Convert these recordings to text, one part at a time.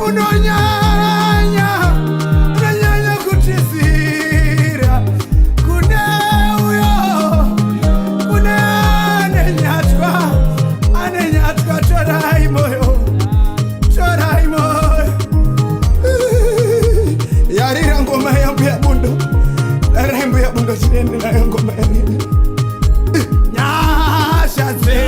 unonyanya kutizira kune uyo kune anenyatwa torai moyo yarira ngoma yangu ya bundo rembo ya bundo chini nayo ngoma ya nini nyasha ze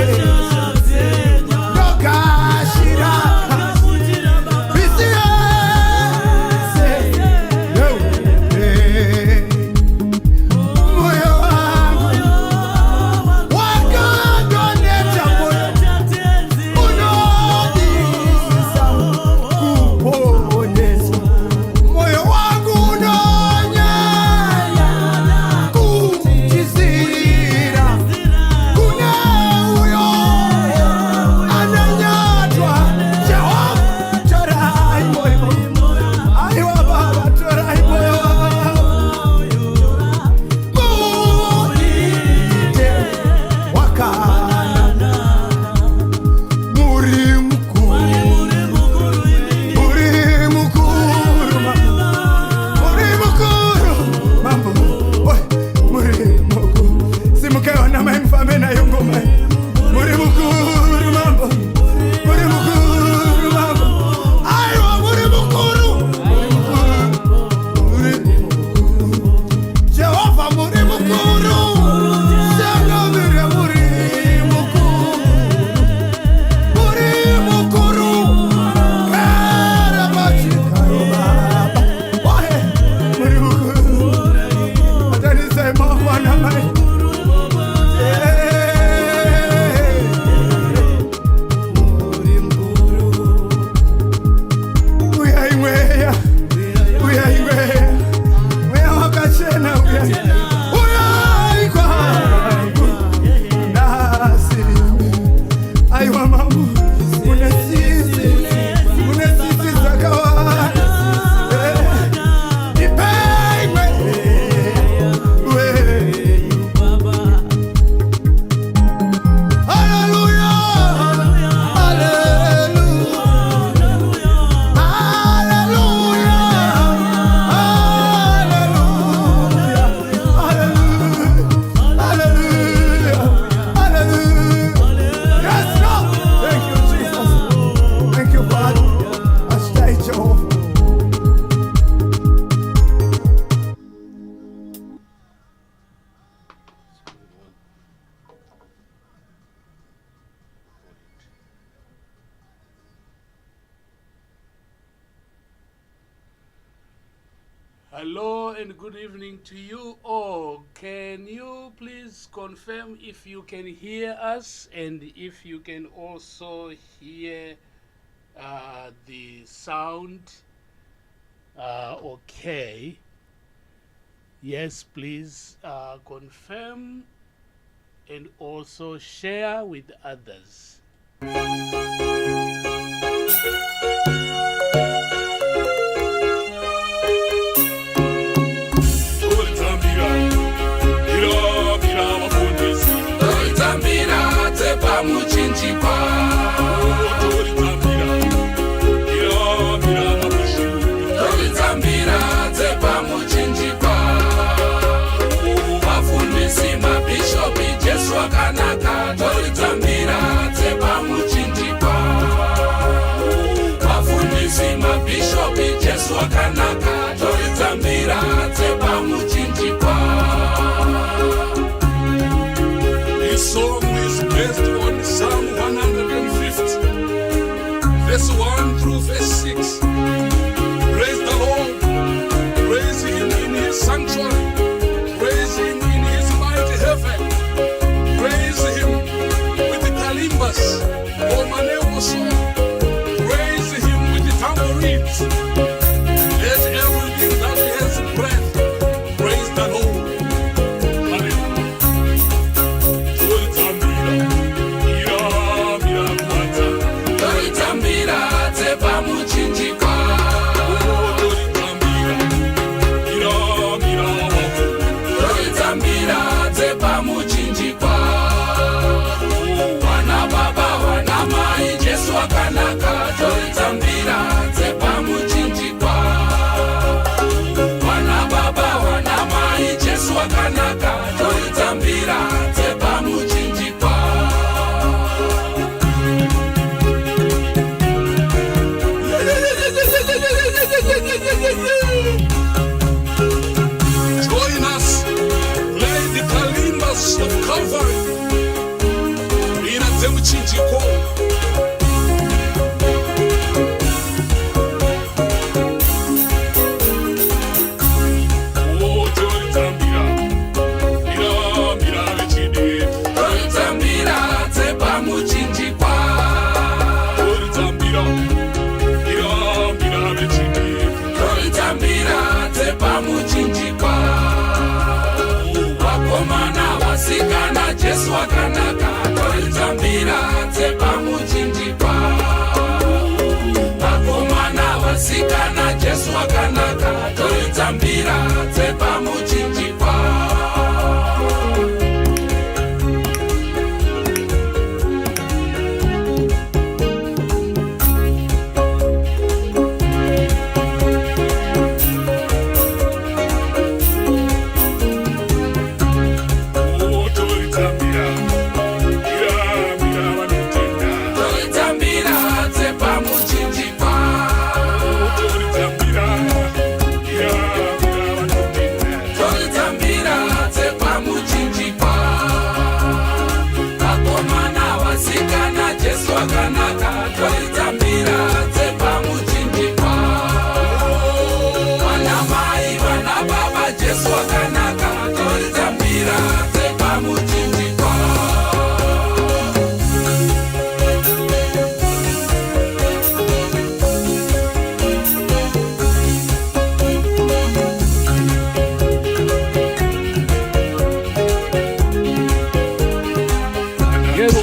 Hello and good evening to you all. Can you please confirm if you can hear us and if you can also hear the sound? Okay. Yes, please confirm and also share with others. Muchinjikwa Tolitambira tepa muchinjikwa Wafundisi mabishopi Jesu akanaka Tolitambira tepa muchinjikwa wakanaka toritambira dzepamuchinjikwa. Vakomana vasikana Jesu wakanaka toritambira dzepamuchinjikwa.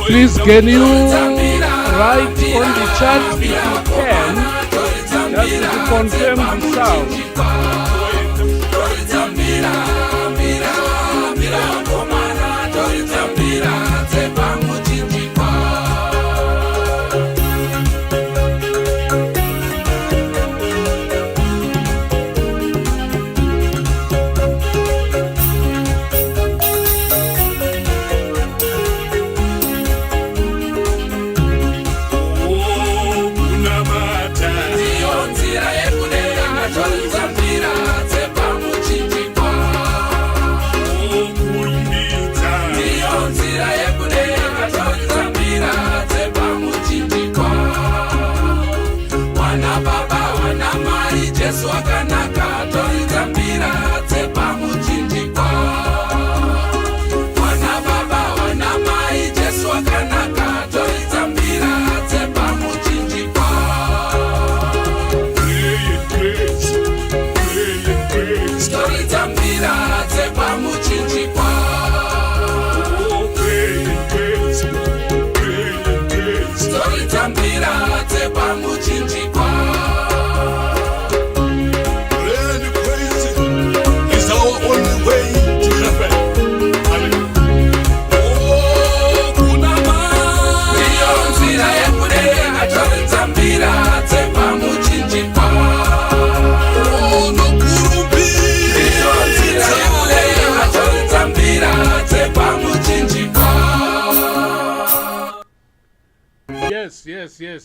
Please, can you write on the chat if you can, just to confirm the sound.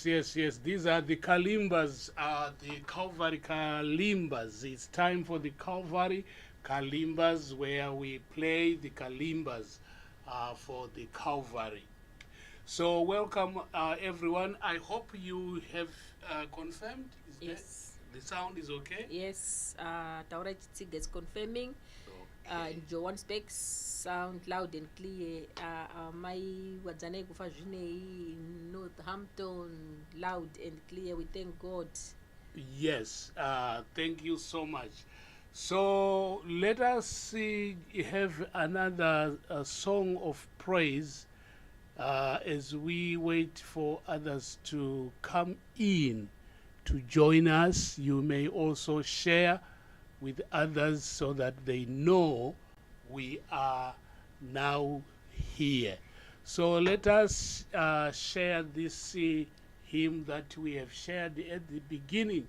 Yes. These are the Kalimbas, the Calvary Kalimbas. It's time for the Calvary Kalimbas, where we play the Kalimbas for the Calvary. So welcome everyone. I hope you have confirmed. Yes. The sound is okay? Yes. Taura Chitsig is confirming. Joan speaks sound loud and clear. My wadzane kufajine Northampton loud and clear. We thank God. Yes. Thank you so much. So let us have another song of praise as we wait for others to come in to join us. You may also share with others so that they know we are now here. So let us share this hymn that we have shared at the beginning,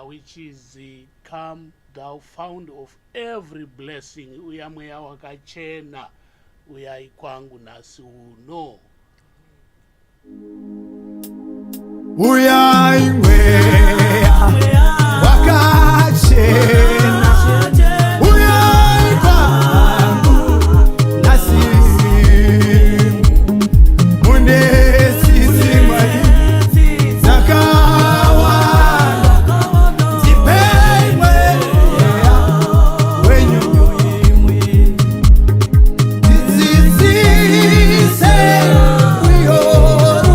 which is the Come Thou Fount of Every Blessing. Uyamweya wakachena, uyai kwangu nasi uno. Uyamweya wakachena, uyai kwangu nasi munesi simwali zakawa zipemwe wenyu zizise wiyoruwe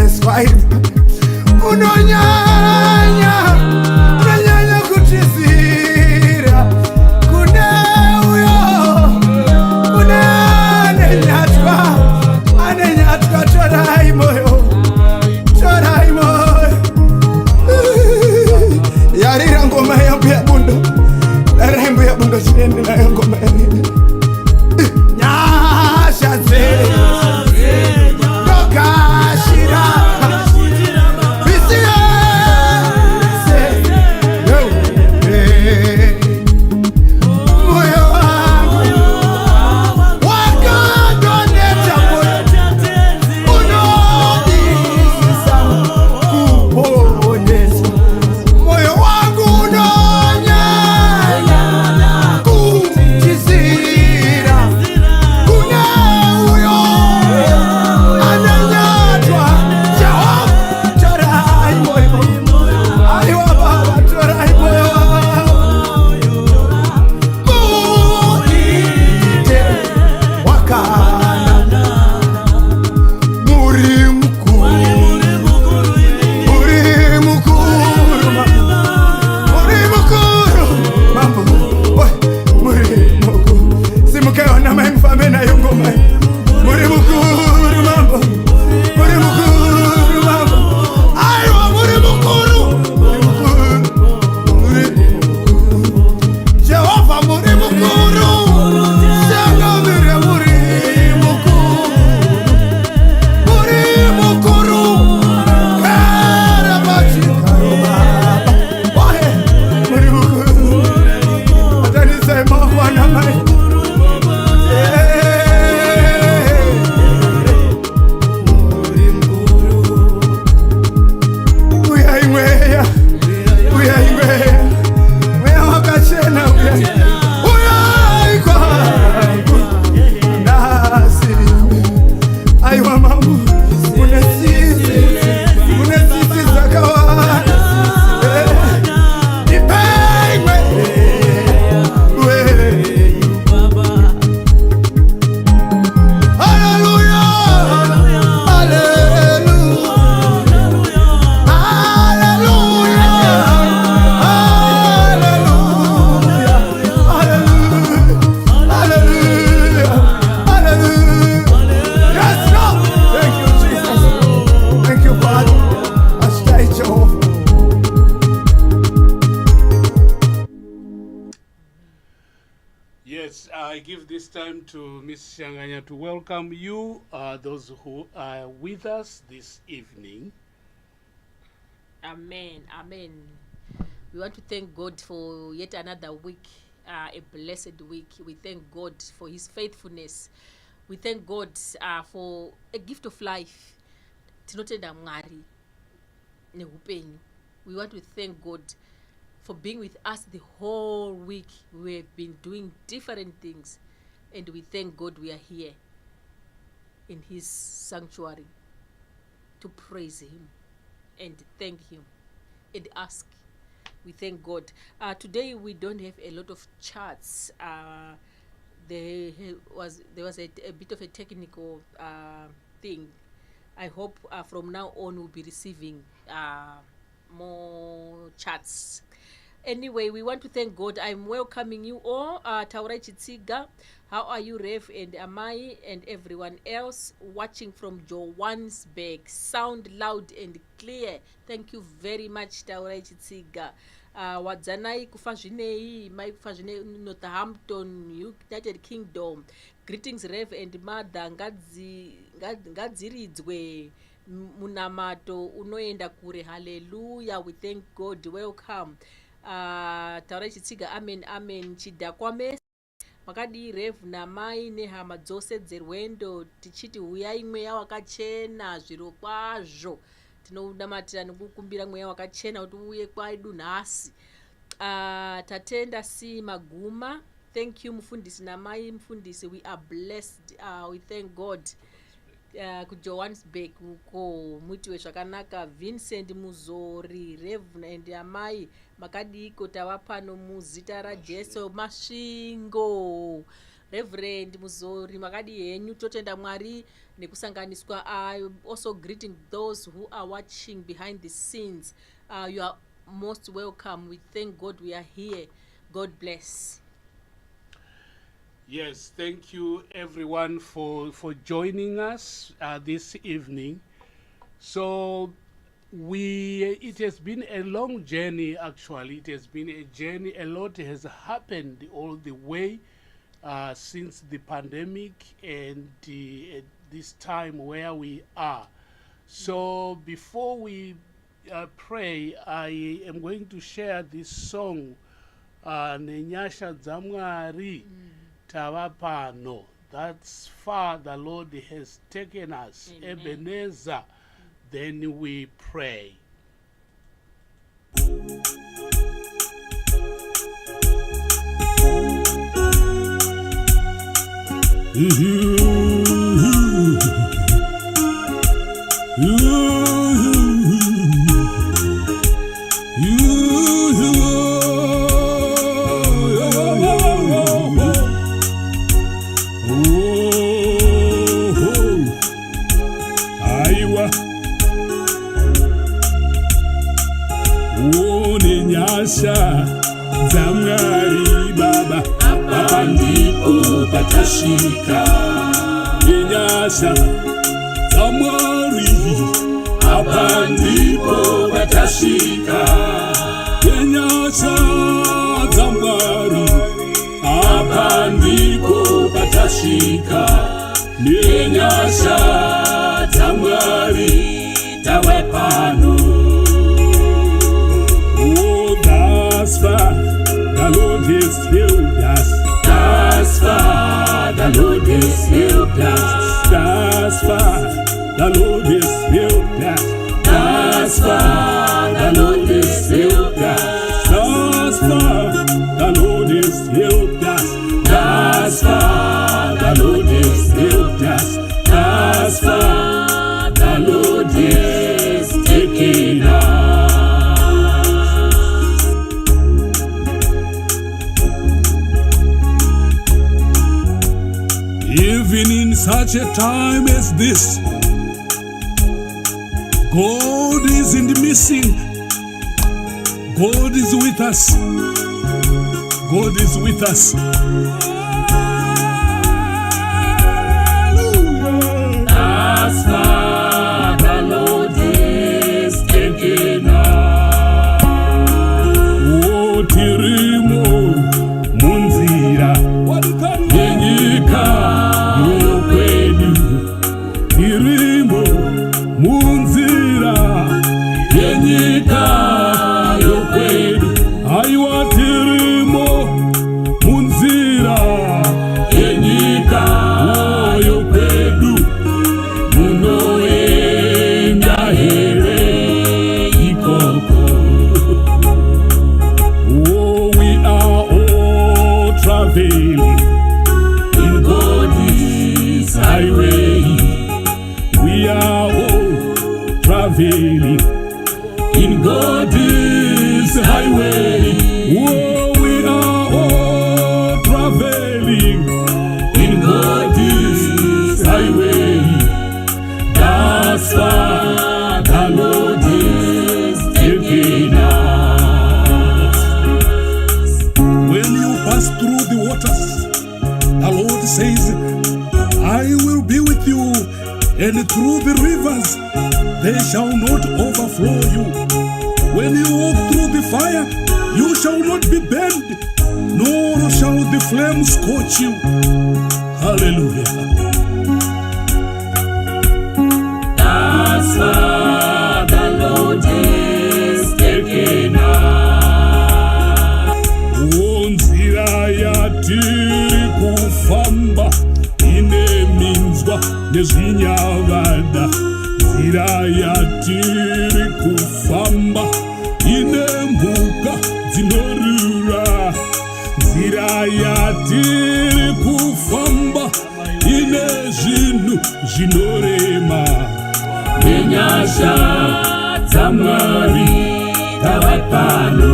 unonyanyeswa unonyanya kutizira kune uyo kune anenyatwa torai moyo yarira ngoma yangu ya bundo rembo ya bundo chirende nayo ngoma ya nini nyasha ze nokashira bisiye moyo wangu wakadoneta unonisa kuponesa moyo wangu unonyanya kutizira kuna uyo ananyatwa Jehova torai moyo aiwa baba torai moyo muite wakana muri mkuru mambo muri mukuru simukeona maimfame nayo ngoma muri mukuru mambo aiwa muri mukuru Jehova muri mukuru sangavire muri mukuru kara bachikaro baba wahe muri mukuru atanisema wana mai uyaimweya mweya wakachena uyaikwa nasi aiwa mamu une sisi zakawana ipeimwe haleluya Yes, Lord. Thank you, Jesus. Thank you, Father. Asante Jehova. Yes, I give this time to Miss Shanganya to welcome you, those who are with us this evening. Amen. We want to thank God for yet another week, a blessed week. We thank God for his faithfulness. We thank God for a gift of life. Tinotenda Mwari nehupenyu. We want to thank God for being with us the whole week. We have been doing different things, and we thank God we are here in his sanctuary to praise him and thank him and ask. We thank God. Today we don't have a lot of charts. There was a bit of a technical thing. I hope from now on we'll be receiving more charts. Anyway, we want to thank God. I'm welcoming you all. Taurai Chitsiga, how are you, Rev and Amai and everyone else watching from Johannesburg? Sound loud and clear. Thank you very much, Taurai Chitsiga. Wadzanai kufazvinei, mai kufazvinei Northampton, United Kingdom. Greetings, Rev and Mother. Ngadziridzwe munamato unoenda kure. Hallelujah. We thank God. Welcome. Taurai Chitsiga, amen. Chidakwame makadi Rev namai nehama dzose dzerwendo tichiti huyai mweya wakachena zviro kwazvo. Tinonamatira nekukumbira mweya wakachena kuti uye kwedu nhasi. Tatenda si maguma. Thank you mufundisi namai mufundisi. We are blessed. We thank God. Kujohannesburg uko muitiwe zvakanaka. Vincent Muzori, Rev and amai makadiko tava pano muzita raJesu. Masvingo Reverend Muzori makadi henyu totenda Mwari nekusanganiswa. Also greeting those who are watching behind the scenes. You are most welcome. We thank God we are here. God bless. Yes, thank you everyone for joining us this evening. So it has been a long journey. Actually, it has been a journey. A lot has happened all the way since the pandemic and this time where we are. So before we pray, I am going to share this song, Nenyasha Zamwari Tavapano. That's far the Lord has taken us. Amen. Ebenezer. Then we pray. Zamwari Baba, hapa ndipo patashika. Nyasha Zamwari, hapa ndipo patashika. Nyasha Zamwari, hapa ndipo patashika. Nyasha Zamwari, tawapano. Thus far, the Lord has helped us. Thus far, the Lord has helped us. Thus far, the Lord has helped us. Thus far, the Lord has helped us. Thus far, the Lord has helped us. Thus far, the Lord has helped us. Thus far, the Lord has taken us. Even in such a time as this, God isn't missing. God is with us. God is with us. Thus far the Lord is taking us. Oh, tirimo munzira yenyika yokwedu. Tirimo munzira yenyika yokwedu. Aiwa tirimo munzira yenyika yokwedu. Munoenda here ikoko. Oh, we are all traveling in God's highway. We are all traveling in God's highway. Oh, we are all traveling in God's highway. Thus far the Lord is taking us. When you pass through the waters, the Lord says, I will be with you, and through the rivers, they shall not overflow you. When you walk through the fire, you shall not be burned, nor shall the flame scorch you. Hallelujah. Thus far the Lord is taking us. Nzira yatiri kufamba ineminzwa nezvinyavada. Nzira yatiri kufamba inemhuka dzinorura. Nzira yatiri kufamba ine zvinhu zvinorema. Nenyasha Zamwari tavapano.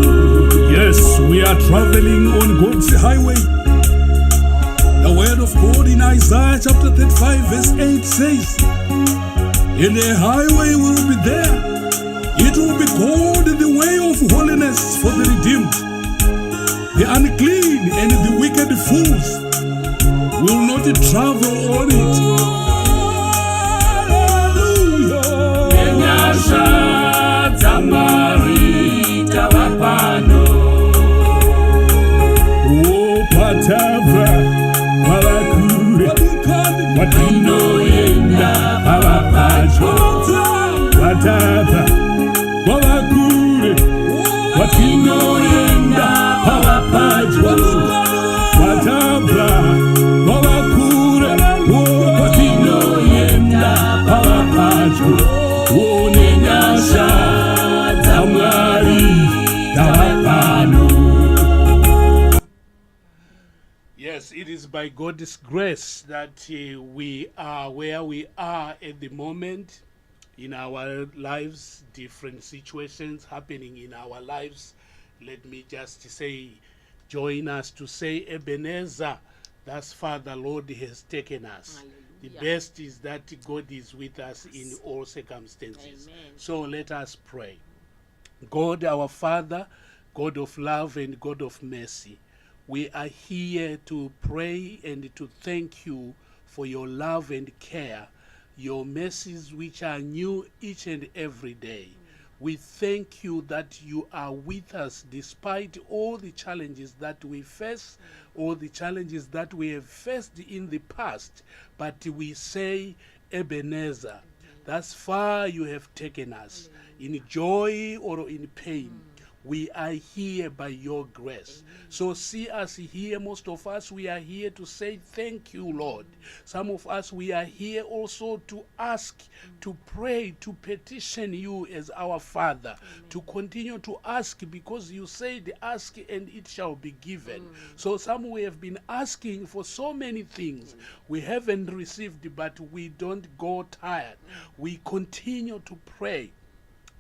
Yes, we are traveling on God's highway. The word of God in Isaiah chapter 35 verse 8 says, and a highway will be there. It will be called the way of holiness for the redeemed. The unclean and the wicked fools will not travel on it. Oh, patava, palakure, watino yenda, pavapacho, watava, palakure, watino yenda, pavapacho, watava, palakure, watino yenda, pavapacho, unenyasha, tamari, tawapano. Yes, it is by God's grace that we are where we are at the moment in our lives, different situations happening in our lives. Let me just say, join us to say, Ebenezer, thus far the Lord has taken us. The Hallelujah. best is that God is with us in all circumstances. Amen. So let us pray. God, our Father, God of love and God of mercy, we are here to pray and to thank you for your love and care, your mercies which are new each and every day. We thank you that you are with us despite all the challenges that we face, all the challenges that we have faced in the past. But we say, Ebenezer, thus far you have taken us in joy or in pain. We are here by your grace. So see us here. Most of us, we are here to say thank you, Lord. Some of us, we are here also to ask, to pray, to petition you as our Father, to continue to ask, because you said, ask and it shall be given. So some we have been asking for so many things. We haven't received, but we don't go tired. We continue to pray,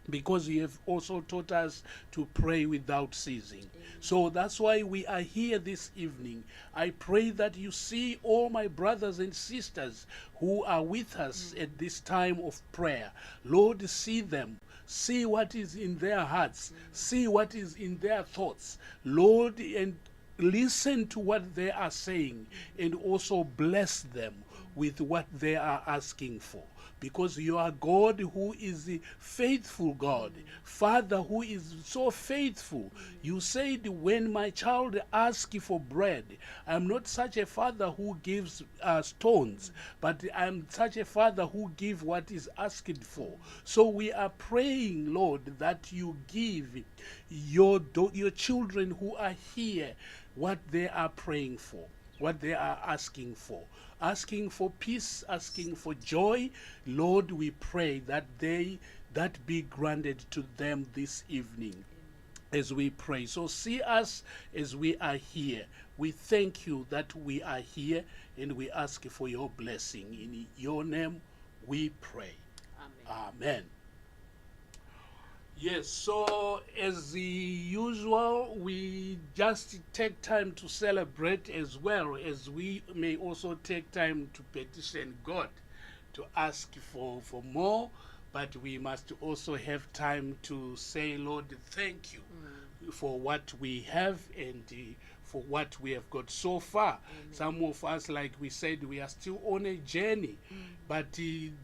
because you have also taught us to pray without ceasing. So that's why we are here this evening. I pray that you see all my brothers and sisters who are with us at this time of prayer. Lord, see them. See what is in their hearts. See what is in their thoughts. Lord, and listen to what they are saying, and also bless them with what they are asking for. Because you are God who is the faithful God, Father who is so faithful. You said, when my child asks for bread, I'm not such a father who gives stones, but I'm such a father who gives what is asked for. So we are praying, Lord, that you give your children who are here what they are praying for, what they are asking for. Asking for peace, asking for joy. Lord, we pray that that be granted to them this evening as we pray. So see us as we are here. We thank you that we are here, and we ask for your blessing. In your name we pray. Amen. Amen. Yes, so as usual, we just take time to celebrate, as well as we may also take time to petition God, to ask for more, but we must also have time to say, Lord, thank you for what we have and for what we have got so far. Some of us, like we said, we are still on a journey, but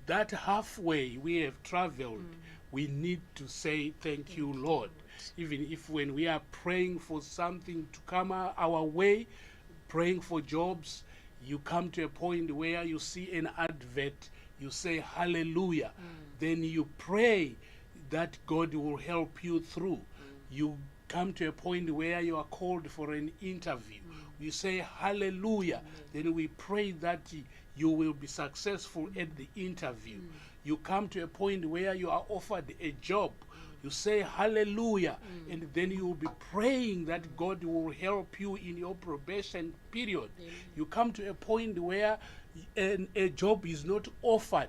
that halfway we have traveled, we need to say thank you, Lord. Even if when we are praying for something to come our way, praying for jobs, you come to a point where you see an advert, you say hallelujah. Then you pray that God will help you through. You come to a point where you are called for an interview. You say hallelujah. Then we pray that you will be successful at the interview. You come to a point where you are offered a job. You say hallelujah, and then you will be praying that God will help you in your probation period. You come to a point where a job is not offered.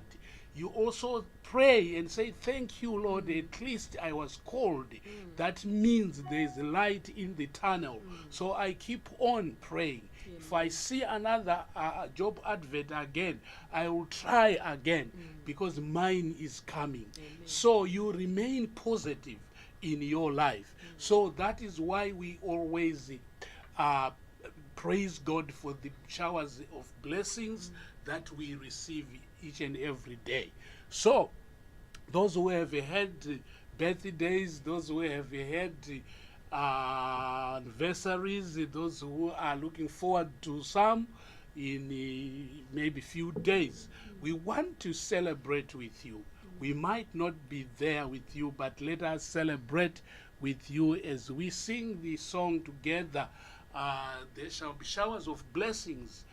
You also pray and say, thank you, Lord, at least I was called. That means there's light in the tunnel. So I keep on praying. If I see another job advert again, I will try again because mine is coming. So you remain positive in your life. So that is why we always praise God for the showers of blessings that we receive each and every day. So those who have had birthdays, those who have had anniversaries, those who are looking forward to some in maybe few days, we want to celebrate with you. We might not be there with you, but let us celebrate with you as we sing the song together. There shall be showers of blessings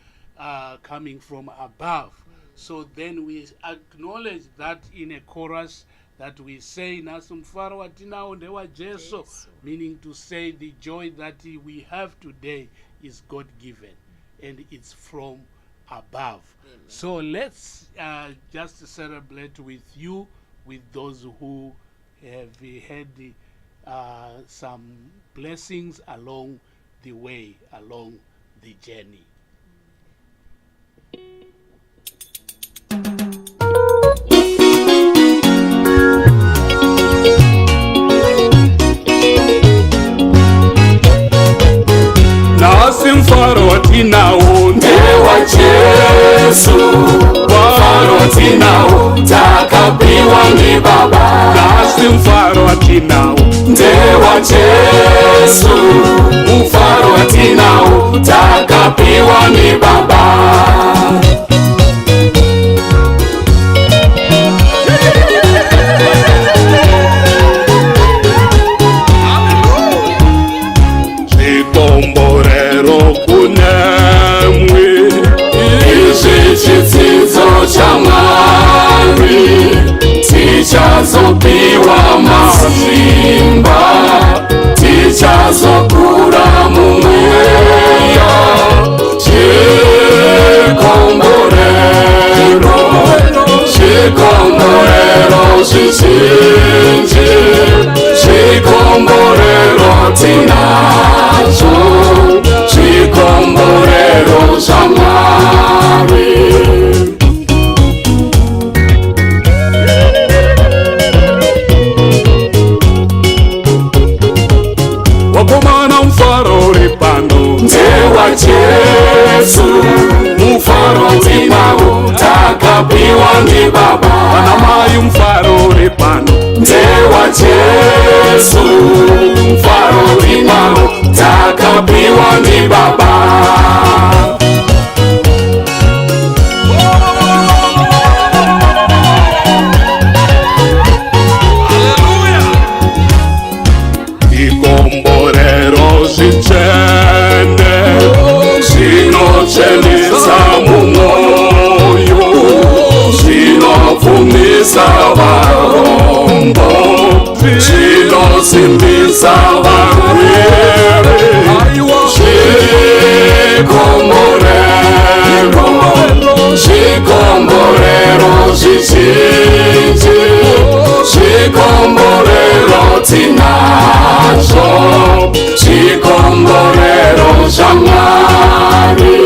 coming from above. So then we acknowledge that in a chorus that we say, Nasumfaro watinao ndewa Jesu, meaning to say the joy that we have today is God-given and it's from above. Amen. So let's just celebrate with you, with those who have had some blessings along the way, along the journey. Nasi mfaro watinao ndewa Jesu, mfaro watinao takapiwa ni Baba. Nasi mfaro watinao ndewa Jesu, mfaro watinao takapiwa ni Baba. Chitsidzo cha Mwari tichazopiwa mazimba, tichazokura mumweya. Chikomborero chichinji, chikomborero tinacho, chikomborero cha Mwari. Wakomana mfaro ripando ndewa Jesu, mfaro tinao takapiwa ni Baba. Wanamai mfaro ripando ndewa Jesu, mfaro tinao takapiwa ni Baba. Chenisa mumoyo, chinopfumisa varombo, chinosimbisa varwere. Chikomborero chichinji, chikomborero tinacho, chikomborero cha Mwari.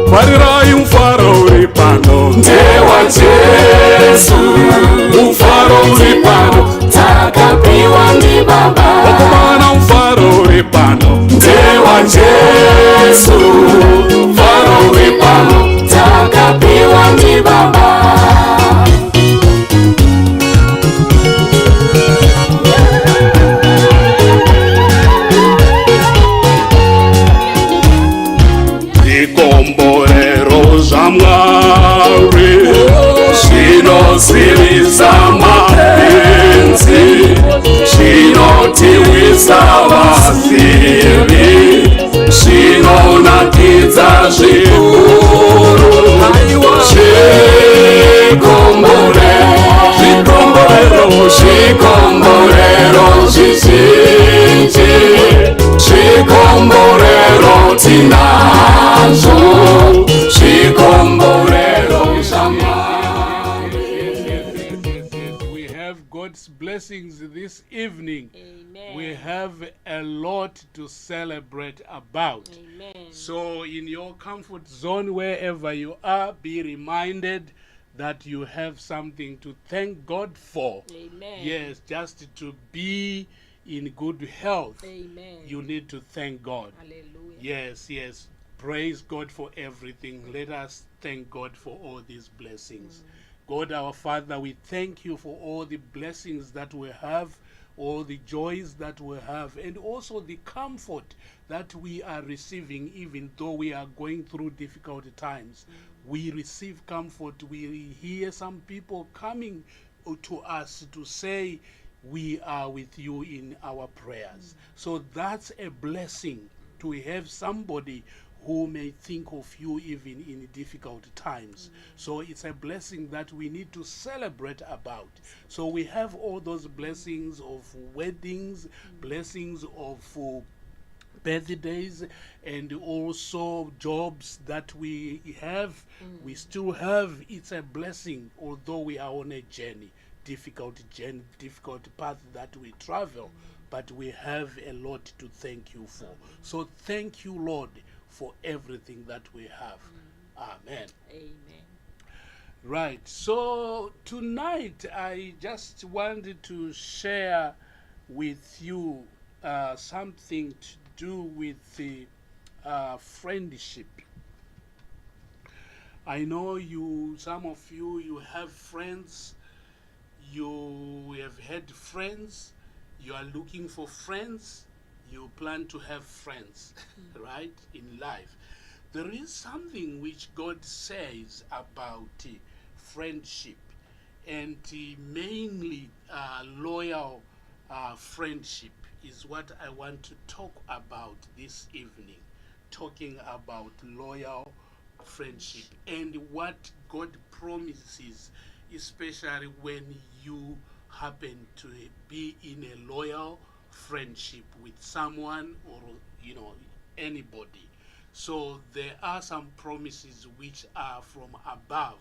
Kwarirai mfaro uripano ndewa Jesu, mfaro uripano takapiwa ni Baba. Wakomana mfaro uripano ndewa Jesu, mfaro uripano takapiwa ni Baba. Chikomborero cha Mwari chinosiriza mapenzi, chinotiwisa vasiri, chinonakidza zvikuru. Chikomborero chichinji, chikomborero tinacho, chikomborero cha Mwari. We have blessings this evening, Amen. we have a lot to celebrate about. Amen. So in your comfort zone, wherever you are, be reminded that you have something to thank God for. Amen. Yes, just to be in good health, Amen. you need to thank God. Hallelujah. Yes, yes. Praise God for everything. Let us thank God for all these blessings. God our Father, we thank you for all the blessings that we have, all the joys that we have, and also the comfort that we are receiving, even though we are going through difficult times. We receive comfort. We hear some people coming to us to say, we are with you in our prayers. So that's a blessing, to have somebody who may think of you even in difficult times. So it's a blessing that we need to celebrate about. So we have all those blessings of weddings, blessings of birthdays, and also jobs that we have. We still have. It's a blessing, although we are on a journey, difficult path that we travel, but we have a lot to thank you for. So thank you, Lord, for everything that we have. Amen. Amen. Right. So tonight I just wanted to share with you something to do with the friendship. I know some of you have friends. You have had friends. You are looking for friends. You plan to have friends, right, in life. There is something which God says about friendship, and mainly loyal friendship is what I want to talk about this evening, talking about loyal friendship and what God promises, especially when you happen to be in a loyal friendship with someone, or anybody. So there are some promises which are from above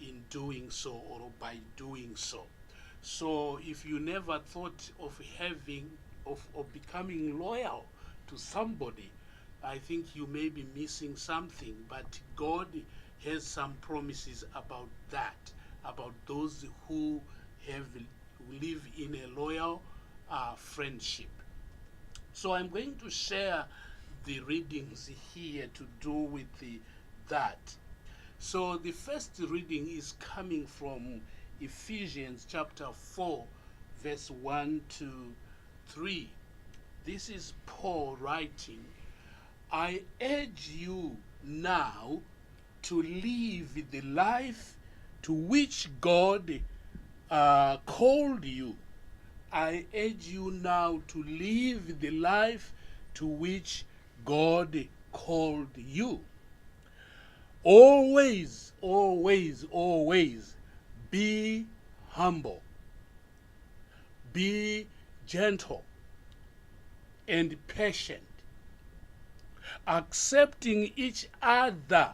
in doing so, or by doing so. So if you never thought of becoming loyal to somebody, I think you may be missing something. But God has some promises about that, about those who live in a loyal friendship. So I'm going to share the readings here to do with that. So the first reading is coming from Ephesians chapter 4, verse 1 to 3. This is Paul writing, I urge you now to live the life to which God called you. I urge you now to live the life to which God called you. Always, always, always be humble, be gentle and patient, accepting each other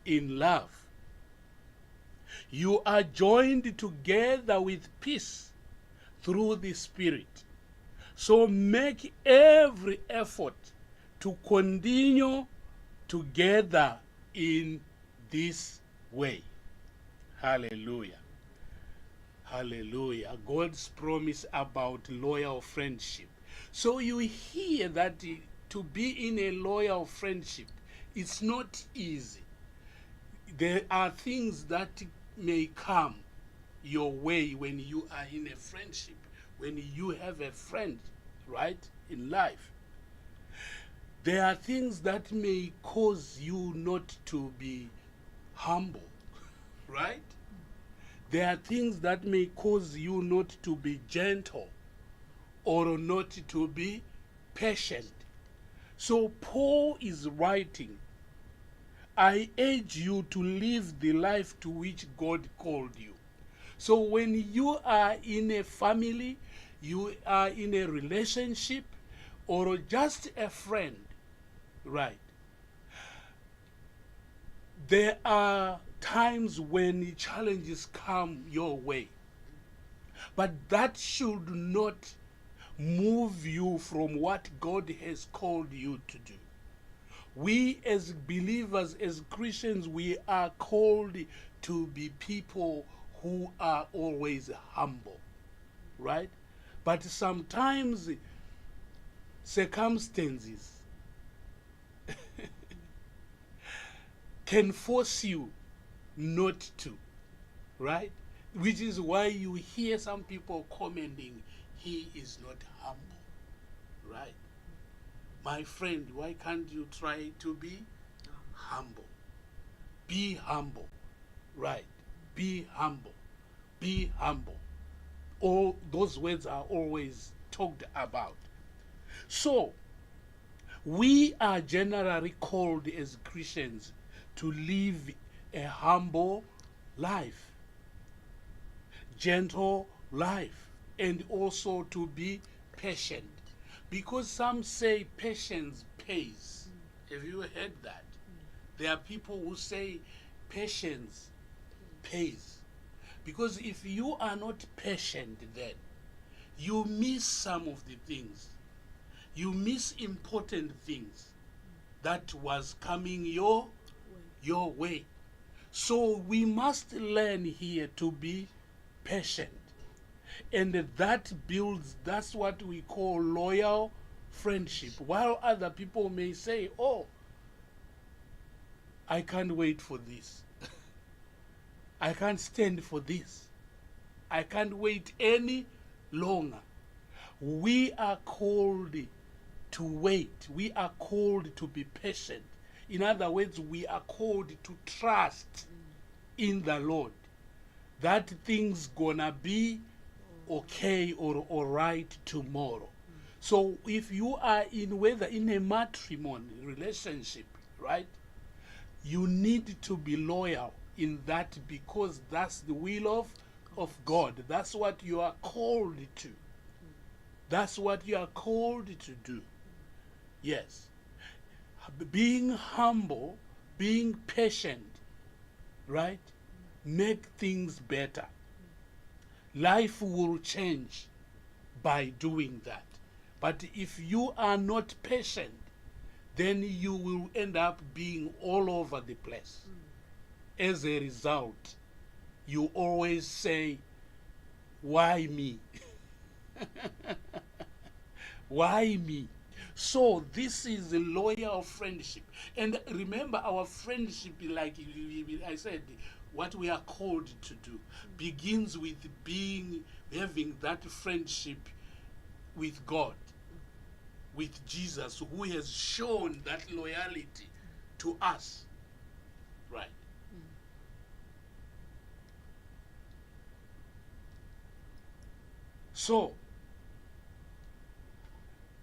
in love. You are joined together with peace through the Spirit. So make every effort to continue together in this way. Hallelujah. Hallelujah. God's promise about loyal friendship. So you hear that to be in a loyal friendship, it's not easy. There are things that may come your way when you are in a friendship, when you have a friend, right, in life. There are things that may cause you not to be humble, right? There are things that may cause you not to be gentle or not to be patient. So Paul is writing, I urge you to live the life to which God called you. So when you are in a family, you are in a relationship, or just a friend, right? There are times when challenges come your way. But that should not move you from what God has called you to do. We as believers, as Christians, we are called to be people who are always humble, right? But sometimes circumstances can force you not to, right? Which is why you hear some people commenting, he is not humble, right? My friend, why can't you try to be humble? Be humble, right? Be humble. Be humble. All those words are always talked about. So, we are generally called as Christians to live a humble life, gentle life, and also to be patient. Because some say patience pays. Have you heard that? There are people who say patience pays. Because if you are not patient, then you miss some of the things. You miss important things that was coming your way. So we must learn here to be patient. And that builds, that's what we call loyal friendship. While other people may say, oh, I can't wait for this. I can't stand for this. I can't wait any longer. We are called to wait. We are called to be patient. In other words, we are called to trust in the Lord that things gonna be okay or all right tomorrow. So if you are whether in a matrimony relationship, right, you need to be loyal in that, because that's the will of God. That's what you are called to. That's what you are called to do. Yes. Being humble, being patient, right, make things better. Life will change by doing that. But if you are not patient, then you will end up being all over the place. As a result, you always say, why me? Why me? So this is a loyal friendship. And remember, our friendship, like I said, what we are called to do begins with having that friendship with God, with Jesus, who has shown that loyalty to us. Right. So,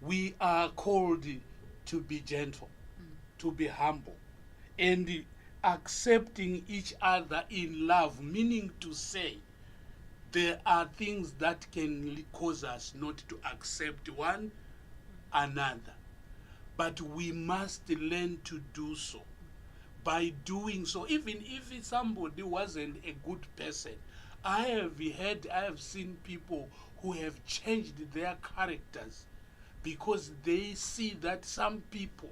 we are called to be gentle, to be humble, and accepting each other in love, meaning to say, there are things that can cause us not to accept one another. But we must learn to do so. By doing so, even if somebody wasn't a good person, I have seen people who have changed their characters because they see that some people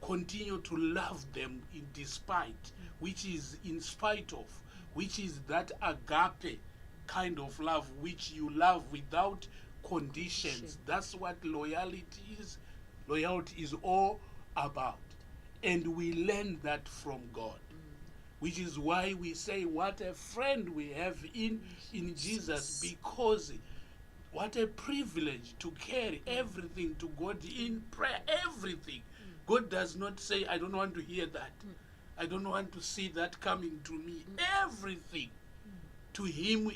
continue to love them in despite, which is in spite of, which is that agape kind of love, which you love without conditions. That's what loyalty is all about. And we learn that from God, which is why we say what a friend we have in Jesus, because what a privilege to carry everything to God in prayer, everything. God does not say, I don't want to hear that. I don't want to see that coming to me. Everything to him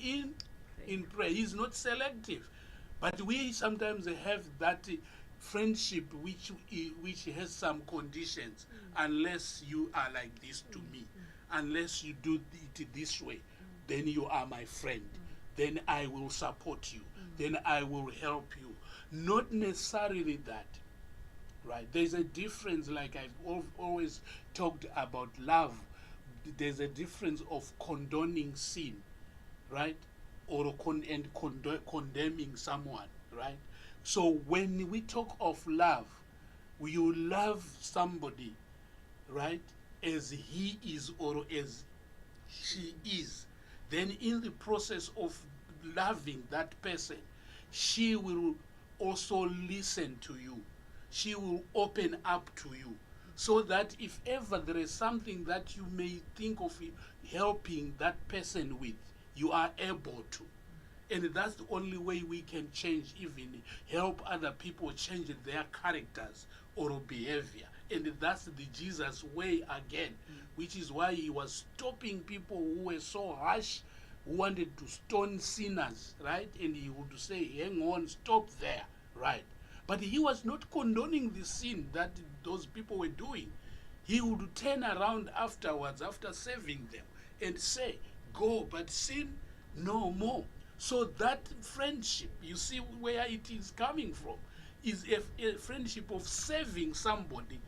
in prayer. He's not selective. But we sometimes have that friendship which has some conditions. Unless you are like this to me, unless you do it this way, then you are my friend. Then I will support you. Then I will help you. Not necessarily that. Right? There's a difference, like I've always talked about love. There's a difference of condoning sin, right? or condemning someone, right? So when we talk of love, you love somebody, right, as he is or as she is. Then in the process of loving that person, she will also listen to you. She will open up to you. So that if ever there is something that you may think of helping that person with, you are able to. And that's the only way we can change, even help other people change their characters or behavior. And that's the Jesus way again, which is why he was stopping people who were so harsh, who wanted to stone sinners, right? And he would say, hang on, stop there, right? But he was not condoning the sin that those people were doing. He would turn around afterwards, after saving them, and say, go, but sin no more. So that friendship, you see where it is coming from, is a friendship of saving somebody,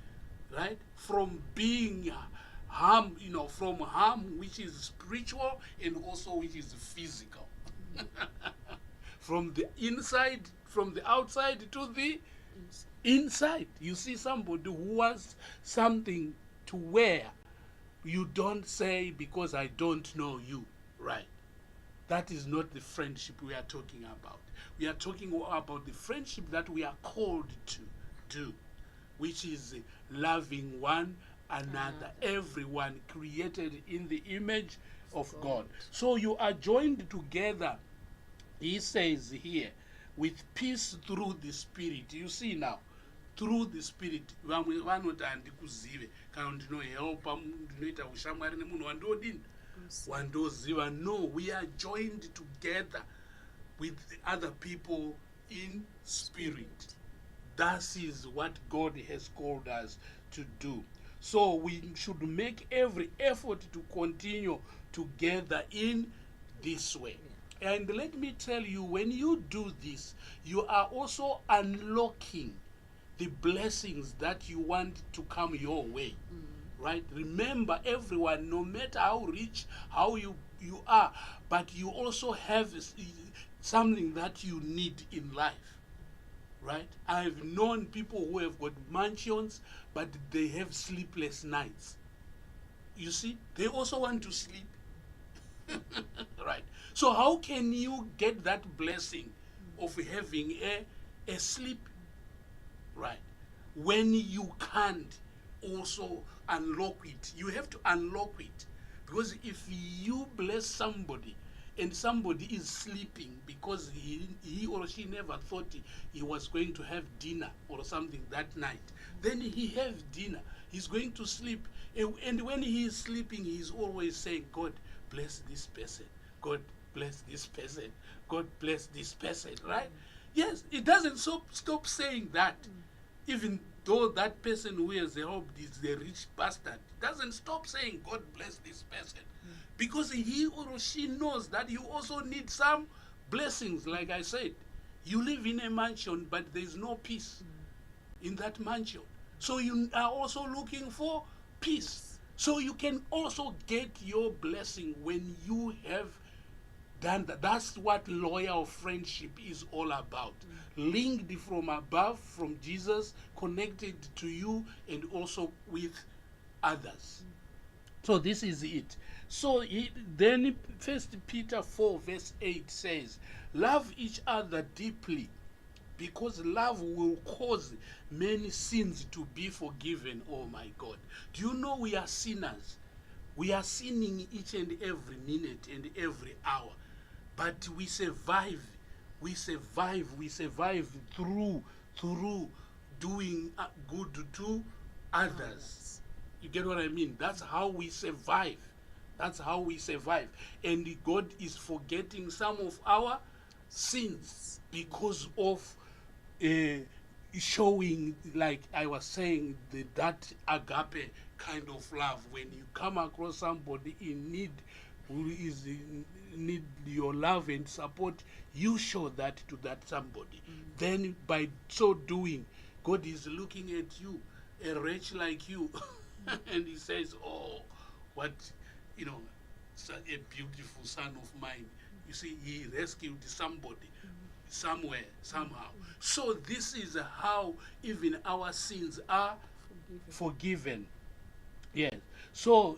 right, from being harm, from harm which is spiritual and also which is physical. From the inside, from the outside to the inside. You see somebody who wants something to wear, you don't say, because I don't know you, right? That is not the friendship we are talking about. We are talking about the friendship that we are called to do, which is loving one another, everyone created in the image of God. So you are joined together, he says here, with peace through the Spirit. You see now, through the Spirit. Vamwe vanoti handikuzive kana ndinohelpa ndinoita ushamwari nemunhu wandodini wandoziva. No, we are joined together with other people in spirit. That is what God has called us to do. So we should make every effort to continue together in this way. And let me tell you, when you do this, you are also unlocking the blessings that you want to come your way. Right? Remember, everyone, no matter how rich, how you are, but you also have something that you need in life. Right? I've known people who have got mansions, but they have sleepless nights. You see, they also want to sleep. Right? So how can you get that blessing of having a sleep? Right? When you can't also unlock it. You have to unlock it. Because if you bless somebody and somebody is sleeping because he or she never thought he was going to have dinner or something that night, then he has dinner, he's going to sleep, and when he is sleeping, he is always saying, God bless this person, God bless this person, God bless this person, right? Yes, it doesn't stop saying that. Even though that person who has helped is the rich bastard, doesn't stop saying, God bless this person. Because he or she knows that you also need some blessings. Like I said, you live in a mansion, but there's no peace in that mansion. So you are also looking for peace. So you can also get your blessing when you have done that. That's what loyal friendship is all about. Linked from above, from Jesus, connected to you and also with others. So this is it. So then 1 Peter 4 verse 8 says, love each other deeply, because love will cause many sins to be forgiven. Oh my God. Do you know we are sinners? We are sinning each and every minute and every hour. But we survive. We survive through doing good to others. You get what I mean? That's how we survive. That's how we survive. And God is forgetting some of our sins because of showing, like I was saying, that agape kind of love. When you come across somebody in need, who is need your love and support, you show that to that somebody. Then by so doing, God is looking at you, a wretch like you, and he says, oh, what, such a beautiful son of mine, You see, he rescued somebody somewhere, somehow. So this is how even our sins are forgiven. Yes. So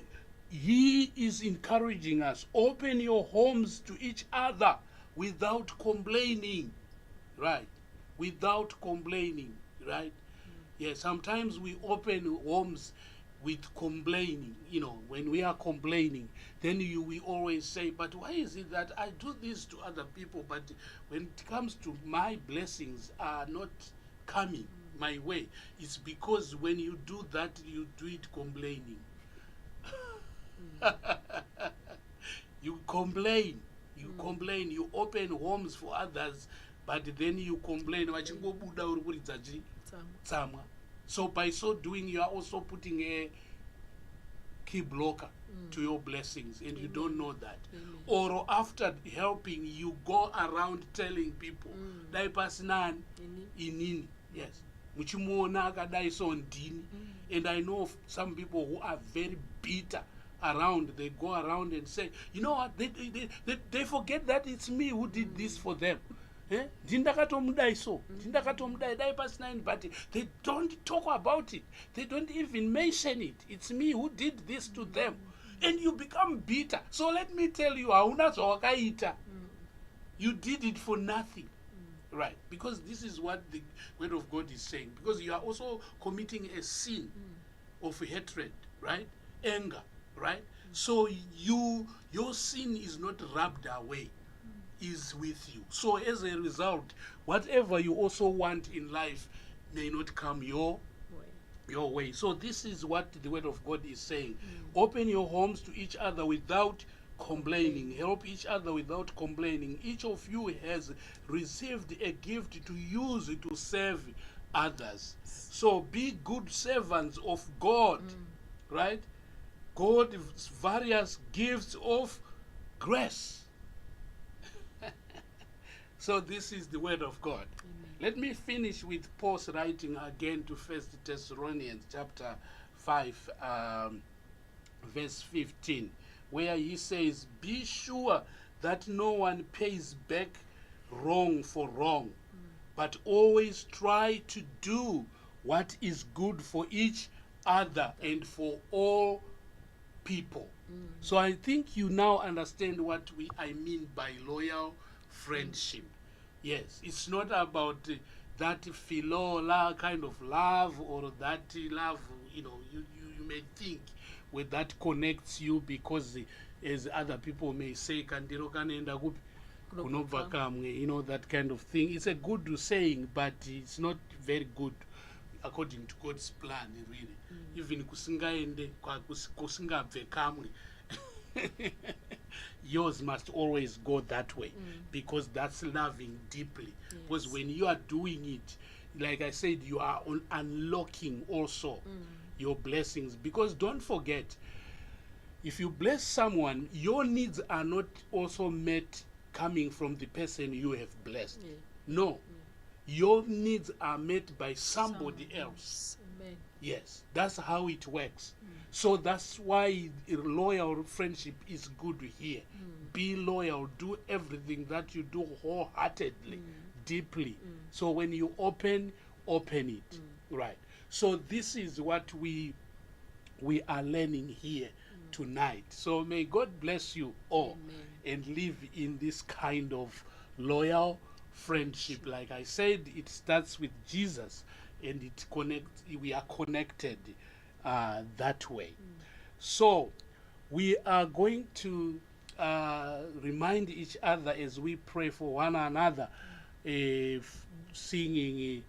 he is encouraging us, open your homes to each other without complaining. Right? Without complaining. Right? Yeah, sometimes we open homes with complaining. You know, when we are complaining, then we always say, but why is it that I do this to other people, but when it comes to my blessings are not coming my way? It's because when you do that, you do it complaining. You complain, you open homes for others, but then you complain. So by so doing, you are also putting a key blocker to your blessings, and you don't know that. Or after helping, you go around telling people, "Dai pasinan inini." Yes, muchimuona akadai so ndini. And I know of some people who are very bitter around. They go around and say, you know what? They forget that it's me who did this for them. But they don't talk about it. They don't even mention it. It's me who did this to them. And you become bitter. So let me tell you, you did it for nothing. Right? Because this is what the word of God is saying. Because you are also committing a sin of hatred, right? Anger, right? So your sin is not rubbed away. Is with you. So as a result, whatever you also want in life may not come your way. So this is what the word of God is saying. Open your homes to each other without complaining. Help each other without complaining. Each of you has received a gift to use to serve others. So be good servants of God, right? God's various gifts of grace. So this is the word of God. Let me finish with Paul's writing again to 1 Thessalonians chapter 5, verse 15, where he says, be sure that no one pays back wrong for wrong, but always try to do what is good for each other and for all people. So I think you now understand what I mean by loyal friendship. Yes, it's not about that philola kind of love, or that love, you may think where that connects you because as other people may say, kandiro kanaenda kupi kunobva kamwe, that kind of thing. It's a good saying, but it's not very good according to God's plan, really. Even kusingaende kusingabve kamwe. Yours must always go that way, because that's loving deeply. Yes. Because when you are doing it, like I said, you are unlocking also your blessings. Because don't forget, if you bless someone, your needs are not also met coming from the person you have blessed. No, your needs are met by somebody else. Amen. Yes, that's how it works. So that's why loyal friendship is good here. Be loyal, do everything that you do wholeheartedly, deeply. So when you open it, right? So this is what we are learning here tonight. So may God bless you all. And live in this kind of loyal friendship. Like I said, it starts with Jesus, and we are connected that way. So we are going to remind each other as we pray for one another, singing,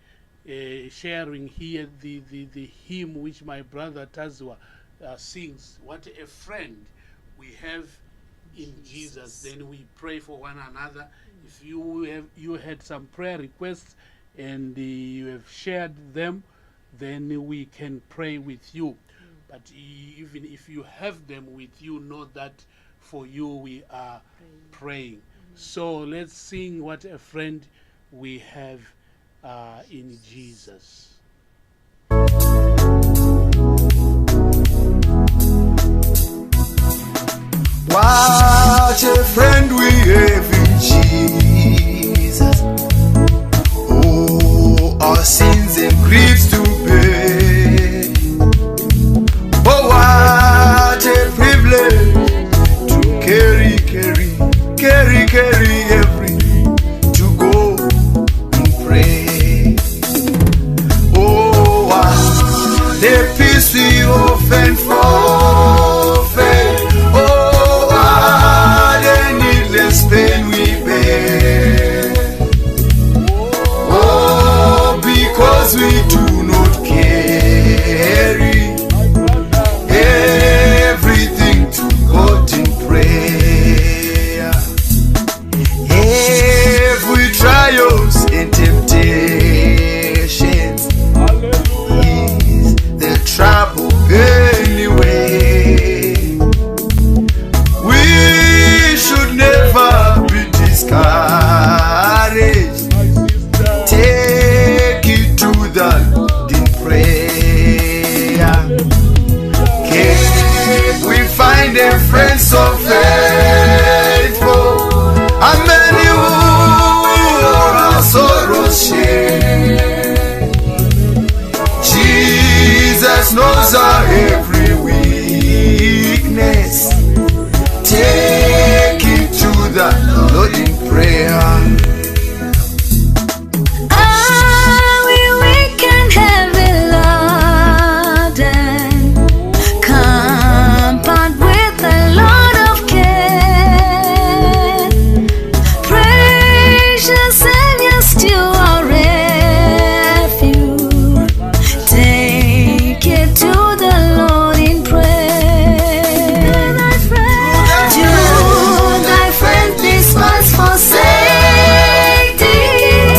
sharing here the hymn which my brother Tazwa sings. What a friend we have in Jesus. Then we pray for one another. If you had some prayer requests and you have shared them, then we can pray with you. But even if you have them with you, know that for you we are praying. So let's sing what a friend we have in Jesus. Wow, What a friend we have in Jesus. Oh, our sins and griefs to pay. Oh, what a privilege to carry every to go and pray. Oh, the peace we often forfeit. Oh, the needless pain we bear. Oh, because we do not carry everything to God in prayer. Every trials and temptations is the trouble anyway. We should never be discouraged. Take it to the Lord in prayer. Can we find a friend so faithful? How many who our sorrows share? Jesus knows our every weakness. Take it to the Lord in prayer. We can have it laden, compound with a lot of care. Precious Savior, still our refuge. Take it to the Lord in prayer. To thy friend, this must forsake thee.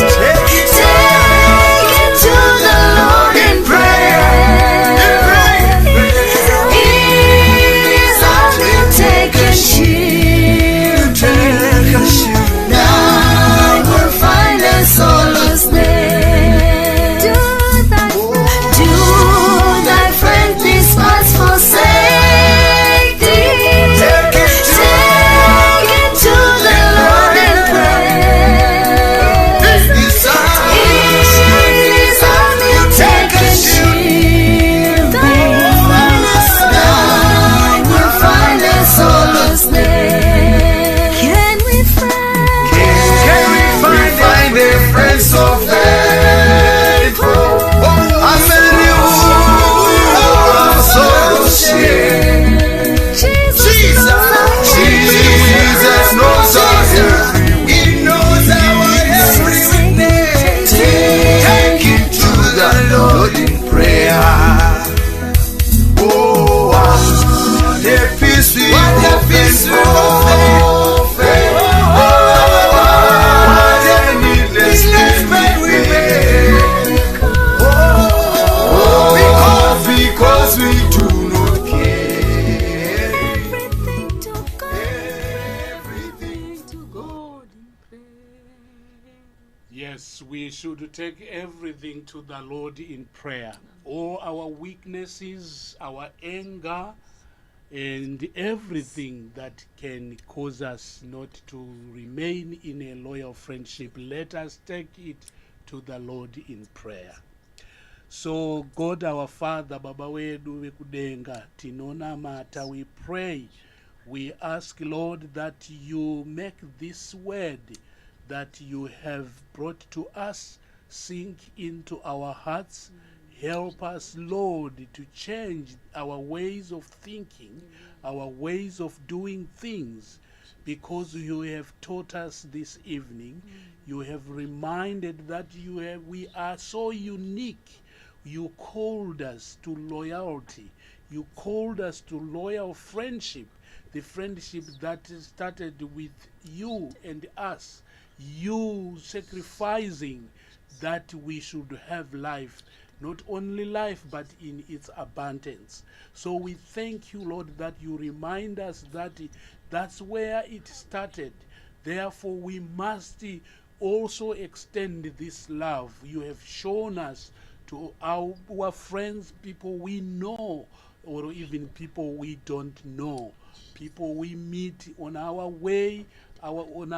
Take it to the Lord in prayer. In His arms you take a shield. Thou will find a solace there. Do thy friend this must forsake thee. Take it to the Lord in prayer. In His arms you take a shield. Thou will find a solace there. Can we Find a friend so faithful? How many who our sorrows share? Jesus knows our every weakness. Take it to the Lord in prayer. Oh, the peace we often forfeit. The needless pain we bear. Because we do not care. everything to Everything God in prayer. Yes, we should take everything to the Lord in prayer. All our weaknesses, our anger, and everything that can cause us not to remain in a loyal friendship, let us take it to the Lord in prayer. So God our Father, Baba wedu wekudenga, tinonamata, we pray, we ask Lord that you make this word that you have brought to us sink into our hearts. Help us, Lord, to change our ways of thinking, our ways of doing things, because you have taught us this evening. You have reminded that we are so unique. You called us to loyalty. You called us to loyal friendship, the friendship that started with you and us, you sacrificing that we should have life, not only life, but in its abundance. So we thank you, Lord, that you remind us that that's where it started. Therefore, we must also extend this love you have shown us to our friends, people we know, or even people we don't know, people we meet on our way, on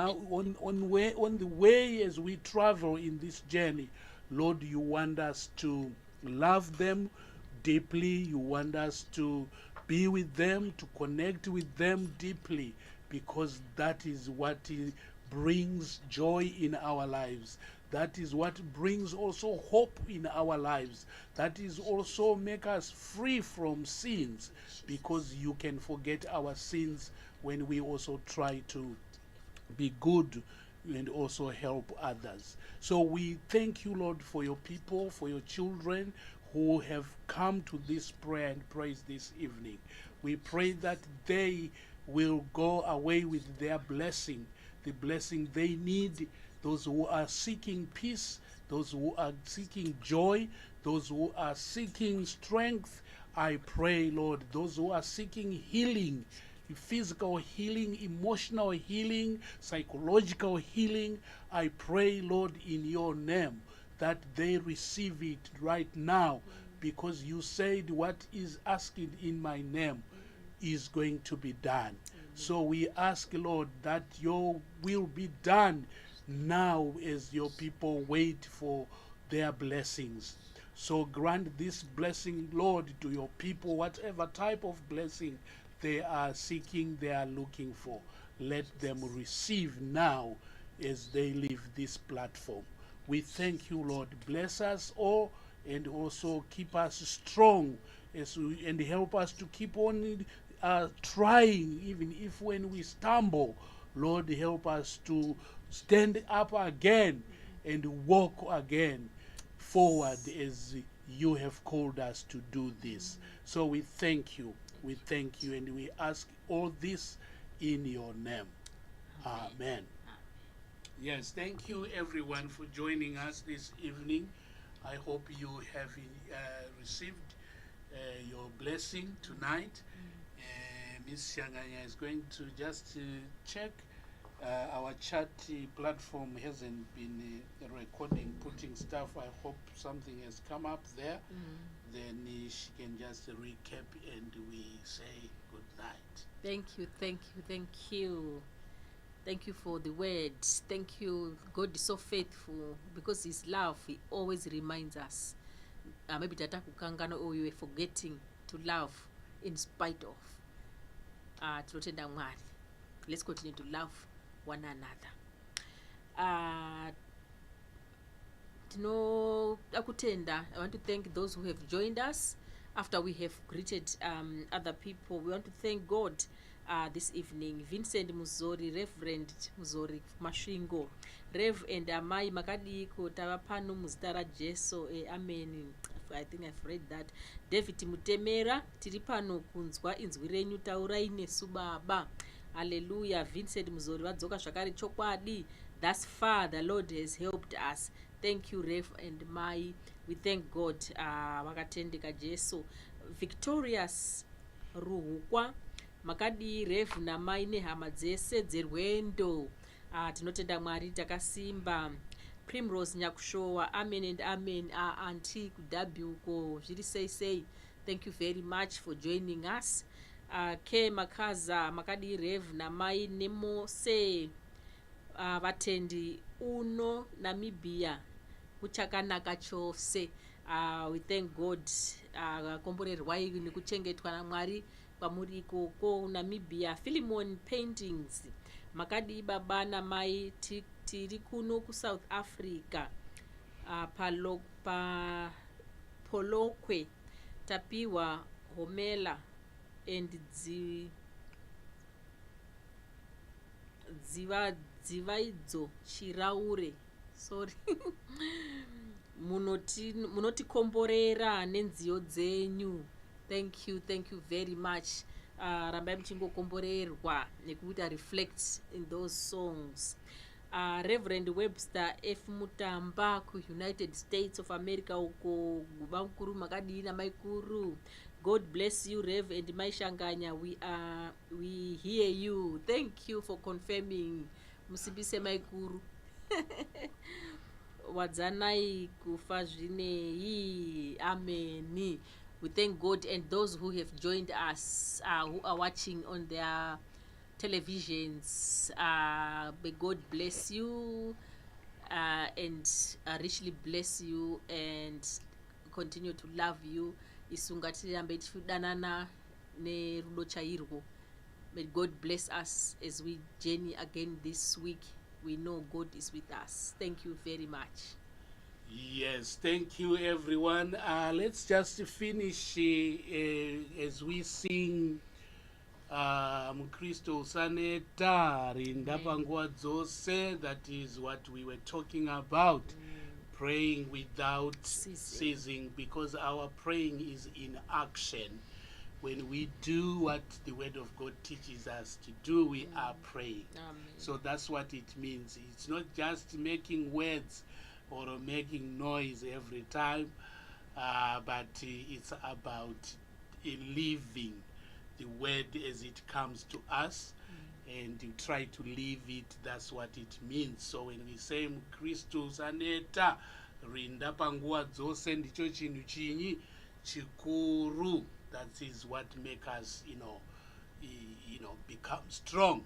the way as we travel in this journey. Lord, you want us to love them deeply. You want us to be with them, to connect with them deeply, because that is what brings joy in our lives. That is what brings also hope in our lives. That is also make us free from sins, because you can forget our sins when we also try to be good and also help others. So we thank you, Lord, for your people, for your children who have come to this prayer and praise this evening. We pray that they will go away with their blessing, the blessing they need. Those who are seeking peace, those who are seeking joy, those who are seeking strength, I pray, Lord, those who are seeking healing, physical healing, emotional healing, psychological healing, I pray, Lord, in your name, that they receive it right now, because you said what is asked in my name is going to be done. So we ask, Lord, that your will be done now as your people wait for their blessings. So grant this blessing, Lord, to your people, whatever type of blessing they are seeking, they are looking for. Let them receive now as they leave this platform. We thank you, Lord. Bless us all and also keep us strong and help us to keep on trying, even if when we stumble. Lord, help us to stand up again and walk again forward as you have called us to do this. So we thank you. We thank you, and we ask all this in your name. Amen. Yes, thank you everyone for joining us this evening. I hope you have received your blessing tonight. Miss Shanganya is going to just check. Our chat platform hasn't been recording, putting stuff. I hope something has come up there. Then she can just recap and we say good night. Thank you, thank you, thank you. Thank you for the words. Thank you. God is so faithful, because his love, he always reminds us. Maybe tata kukangana, or you were forgetting to love in spite of. Let's continue to love one another. I want to thank those who have joined us after we have greeted other people. We want to thank God this evening. Vincent Muzori, Reverend Muzori Mashingo, Rev and Amai Makadiko, Tavapano Mustara Jeso, Amen. I think I've read that. David Mutemera, Tiripano Kunzwa, Inzwirenyu Tauraine Subaba. Hallelujah. Vincent Muzori, Wadzoka Shakari Chokwadi. Thus far, the Lord has helped us. Thank you, Rev and Mai. We thank God. Wakatendeka Jeso. Victorious Ruhukwa. Makadi Rev na Mai nehama dzese dzerwendo. Tinotenda Mwari takasimba. Primrose Nyakushowa, amen and amen. Auntie Kudabuko, Jiri say, thank you very much for joining us. Ke Makaza, Makadi Rev, Namai Nemo se Vatendi Uno Namibia, Uchakanaka chose. We thank God. Kompore Rwai Nikuchengetwa na Mwari, Pamuriko ko Namibia, Philemon Paintings, Makadi Babana Mai tiri kuno ku South Africa, Polokwe Tapiwa Homela and Dzivaidzo Chiraure, sorry. munoti komborera nenziyo dzenyu. Thank you very much. Rambai mchingo komborerwa nekuita reflect in those songs. Reverend Webster F. Mutamba ku United States of America uko Nguva makadina maikuru. God bless you, Rev and Maishanganya. We hear you. Thank you for confirming. Musibise maikuru. Wadzanai kufa zvinei. Amen. We thank God, and those who have joined us, who are watching on their televisions, may God bless you and richly bless you and continue to love you. May God bless us as we journey again this week. We know God is with us. Thank you very much. Yes, thank you everyone. Let's just finish as we sing Mkristo Saneta Rinda Panguwa Dzose. That is what we were talking about. Praying without ceasing, because our praying is in action. When we do what the Word of God teaches us to do, we are praying. Amen. So that's what it means. It's not just making words or making noise every time, but it's about living the Word as it comes to us, and you try to live it. That's what it means. So when we say Mkristu Saneta Rinda Panguwa Dzose ndicho chinhu chinyi chikuru, that is what makes us, become strong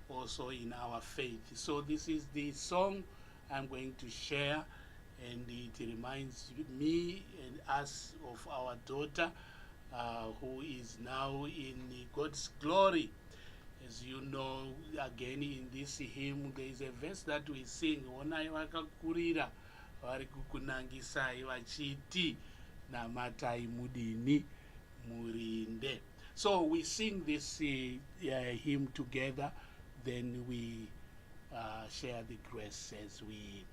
also in our faith. So this is the song I'm going to share, and it reminds me and us of our daughter who is now in God's glory. As you know, again in this hymn, there is a verse that we sing, Onai vakakurira vari kukunangisai vachiti namatai mudini murinde. So we sing this hymn together, then we share the grace as we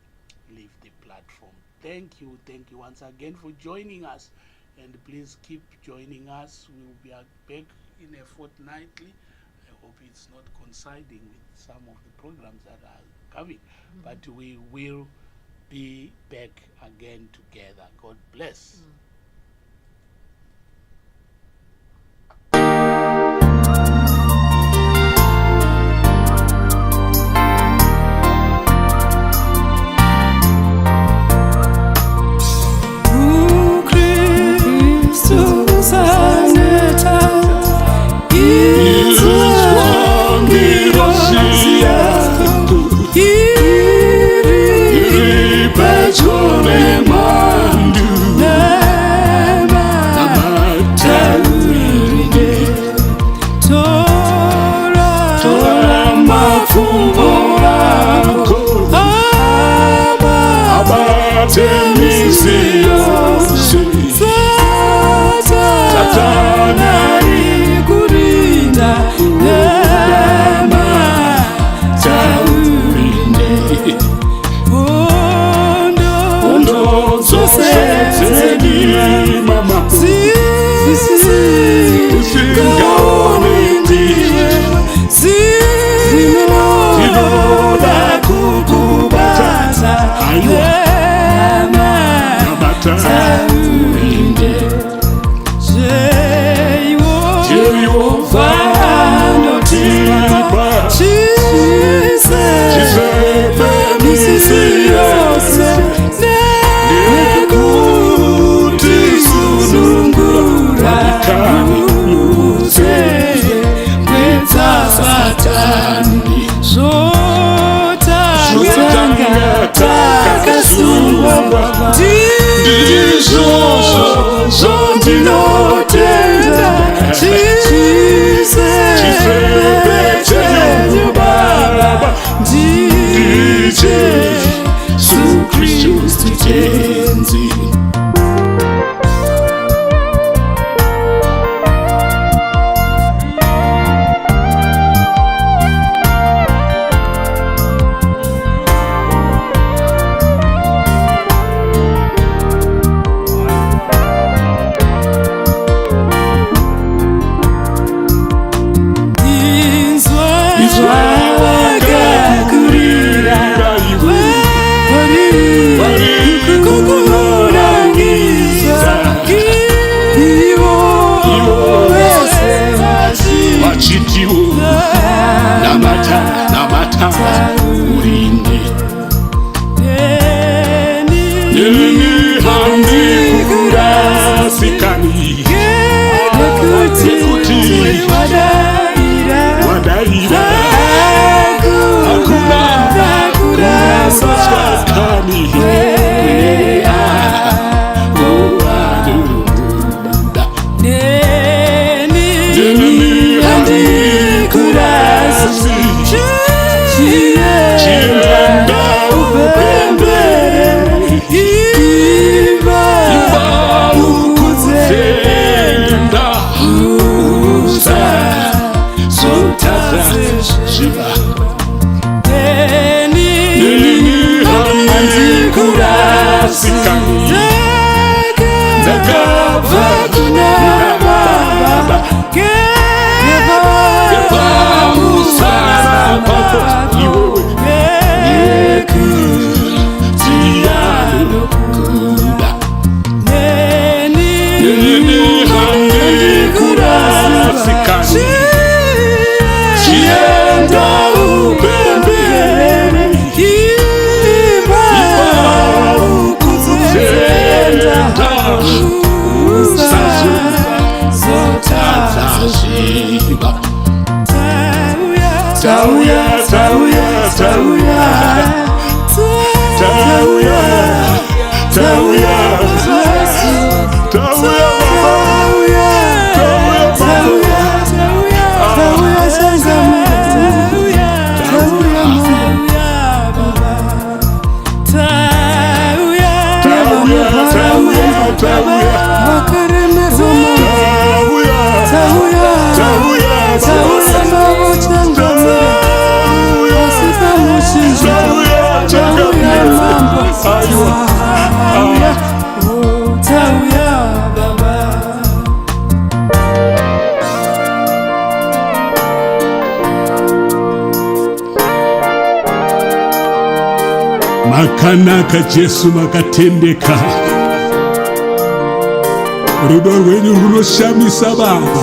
leave the platform. Thank you once again for joining us, and please keep joining us. We will be back in a fortnightly. I hope it's not coinciding with some of the programs that are coming, but we will be back again together. God bless. Nini handi kurasikani tadzashiva handikurasikani ndakabva kuna Baba kepamusana pako iwewe nekuti anokuda handikurasikani chienda upembere Kuimba ukuzenda usazo zotazashiba tauya tauya tauya tauya tauya tauya makanaka Jesu makatendeka rudo rwenyu runoshamisa Baba.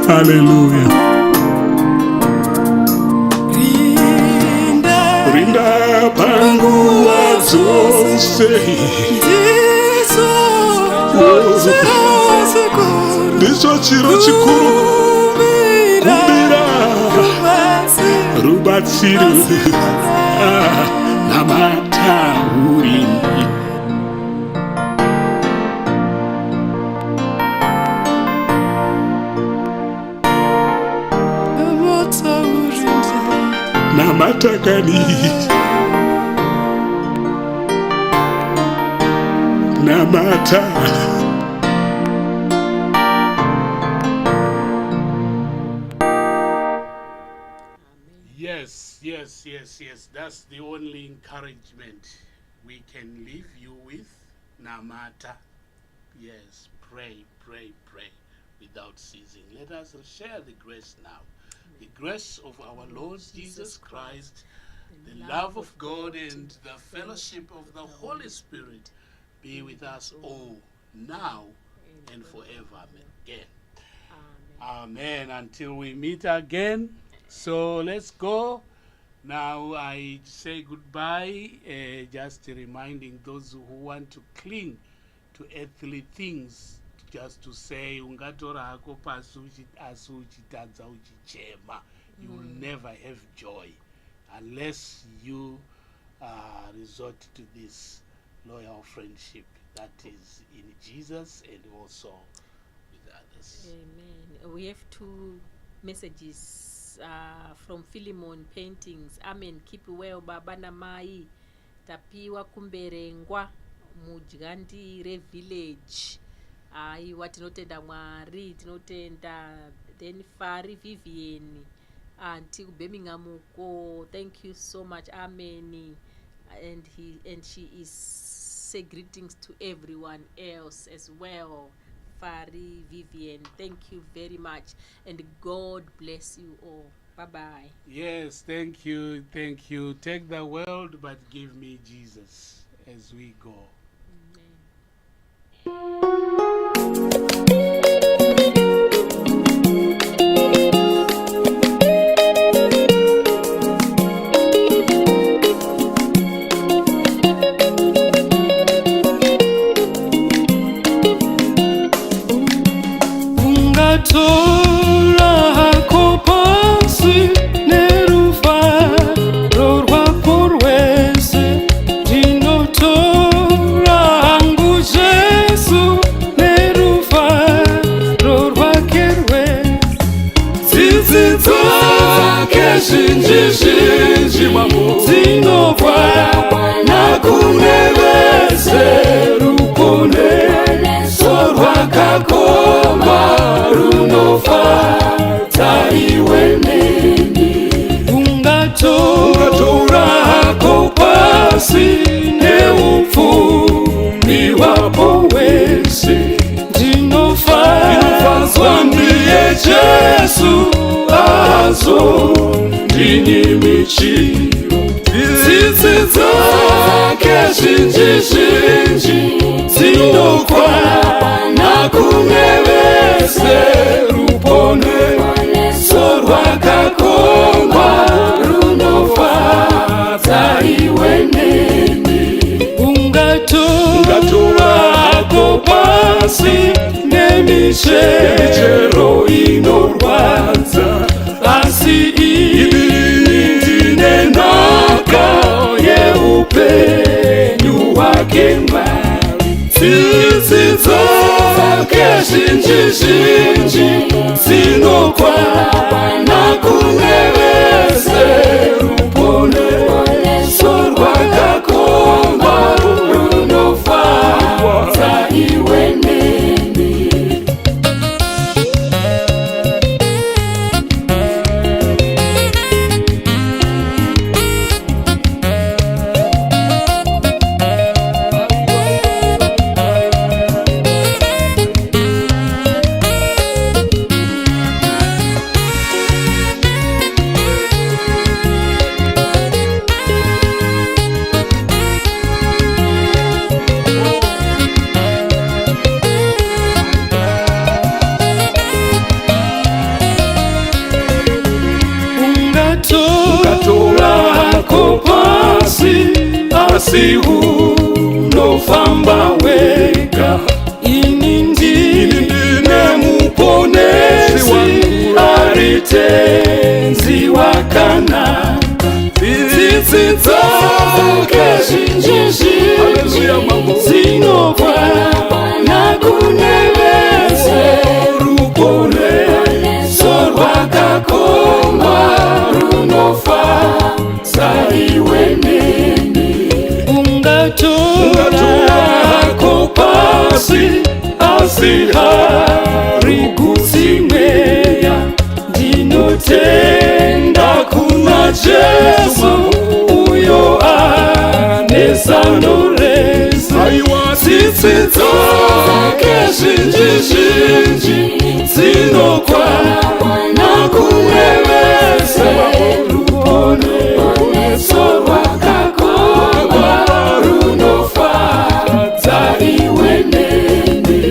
Haleluya. Rinda panguva dzose ndicho chiro chikuru kumbira rubatsiro namatauri namatakani namata Yes, that's the only encouragement we can leave you with. Namata. Yes, pray without ceasing. Let us share the grace now. The grace of our Lord Jesus Christ, the love of God, and the fellowship of the Holy Spirit be with us all now and forever again. Amen. Until we meet again. So let's go. Now I say goodbye, just reminding those who want to cling to earthly things, just to say, ungatora hako pasi asi uchitadza uchichema. You will never have joy unless you resort to this loyal friendship that is in Jesus and also with others. Amen. We have 2 messages from Philemon Paintings. Amen. Keep well baba na mai tapiwa kumberengwa mudyandire village. Aiwa tinotenda Mwari, tinotenda then Fari Vivian anti Birmingham uko. Thank you so much. Amen. And she is say greetings to everyone else as well. Fari Vivian, thank you very much, and God bless you all. Bye-bye. Yes, thank you. Take the world, but give me Jesus as we go. Zhinji mamuzinobva nakunevese rupone sorwakakoma runofadza iwe Jesu azo ndini michiro tsitsi dzake zhinji dzinokwana kunevese rupone sorwakakongwa runofadza iwe neni ungatorako pasi nemichero inorwadza asi ini ndine nhaka yeupenyu hwake Mwari tsitsi dzake zhinji dzinokwana kunevese rupone sorwakakongwa runofadza iwe neni. Ungatorako pasi asi unofamba wega ini ndine muponesi aritenzi wakanaka tsitsi dzake zhinji dzinokwana kunevese rupone sorwakakongwa runofadza iwe neni ungatorako pasi asi hari kutsimweya ndinotenda kuna Jesu uyo anesanoresa tsitsi dzake zhinji dzinokwana kunevese rupone sorwakakongwa runofadza iwe neni.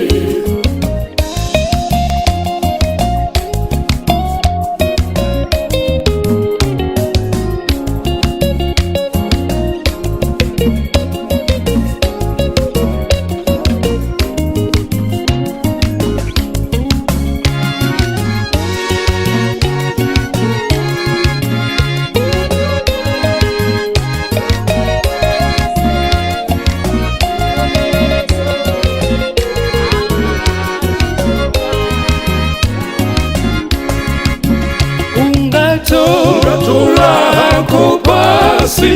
Ungatorako pasi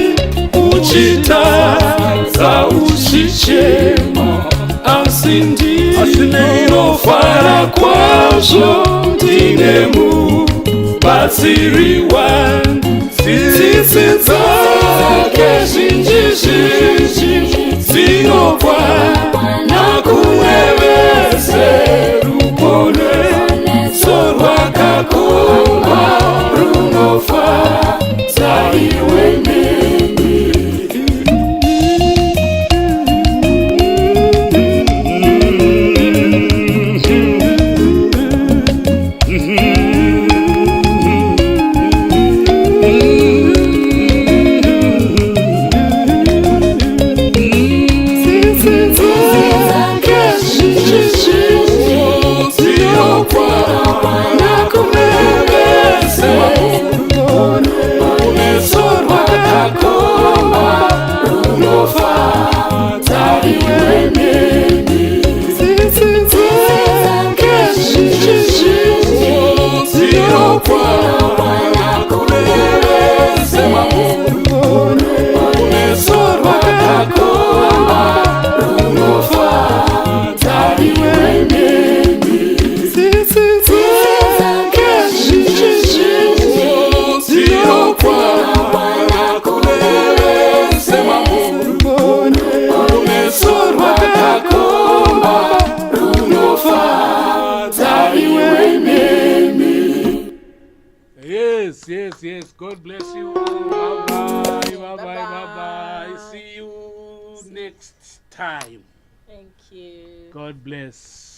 uchitadza uchichema asi ndinofara kwazvo ndine mubatsiri wangu tsitsi dzake zhinji dzinokwana kunevese rupone sorwakakongwa runofadza iwe neni Iwe yes. God bless you. Bye-bye. Bye-bye. Bye-bye. Bye-bye. See you next time. Thank you. God bless.